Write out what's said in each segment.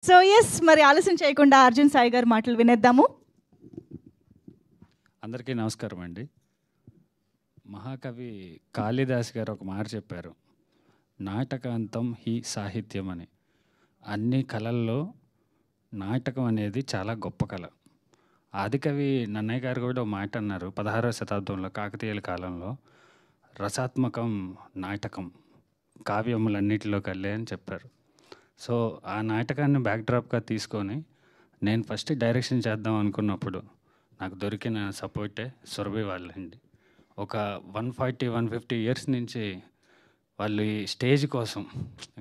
So yes, మరి ఆలస్యం చేయకుండా అర్జున్ సాయి గారు మాటలు వినేద్దాము. అందరికీ నమస్కారం అండి. మహాకవి కాళిదాస్ గారు ఒక మాట చెప్పారు, నాటకాంతం హి సాహిత్యం అని. అన్ని కళల్లో నాటకం అనేది చాలా గొప్ప కళ. ఆదికవి నన్నయ్య గారు కూడా ఒక మాట అన్నారు 16వ శతాబ్దంలో కాకతీయుల కాలంలో, రసాత్మకం నాటకం కావ్యములన్నిటిలో కల్లే అని చెప్పారు. సో ఆ నాటకాన్ని బ్యాక్డ్రాప్గా తీసుకొని నేను ఫస్ట్ డైరెక్షన్ చేద్దాం అనుకున్నప్పుడు నాకు దొరికిన సపోర్టే సురభి వాళ్ళండి. ఒక 140-150 ఇయర్స్ నుంచి వాళ్ళు ఈ స్టేజ్ కోసం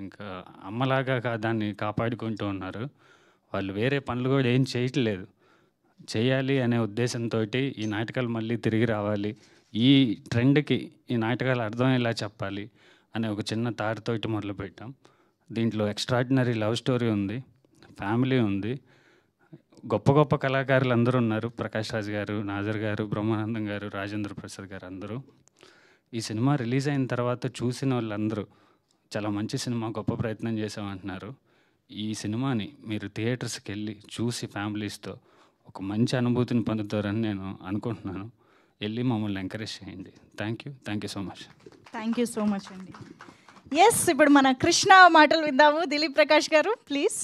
ఇంకా అమ్మలాగా దాన్ని కాపాడుకుంటూ ఉన్నారు. వాళ్ళు వేరే పనులు కూడా ఏం చేయట్లేదు. చేయాలి అనే ఉద్దేశంతో ఈ నాటకాలు మళ్ళీ తిరిగి రావాలి, ఈ ట్రెండ్కి ఈ నాటకాలు అర్థమయ్యేలా చెప్పాలి అనే ఒక చిన్న తాడుతోటి మొదలుపెట్టాం. దీంట్లో ఎక్స్ట్రాడినరీ లవ్ స్టోరీ ఉంది, ఫ్యామిలీ ఉంది, గొప్ప గొప్ప కళాకారులు అందరూ ఉన్నారు. ప్రకాష్ రాజ్ గారు, నాజర్ గారు, బ్రహ్మానందం గారు, రాజేంద్ర ప్రసాద్ గారు అందరూ. ఈ సినిమా రిలీజ్ అయిన తర్వాత చూసిన వాళ్ళందరూ చాలా మంచి సినిమా, గొప్ప ప్రయత్నం చేసామంటున్నారు. ఈ సినిమాని మీరు థియేటర్స్కి వెళ్ళి చూసి ఫ్యామిలీస్తో ఒక మంచి అనుభూతిని పొందుతారని నేను అనుకుంటున్నాను. వెళ్ళి మమ్మల్ని ఎంకరేజ్ చేయండి. Thank you so much. Thank you so much అండి. ఎస్, ఇప్పుడు మన కృష్ణ మాటలు విందాము. దిలీప్ ప్రకాష్ గారు ప్లీజ్.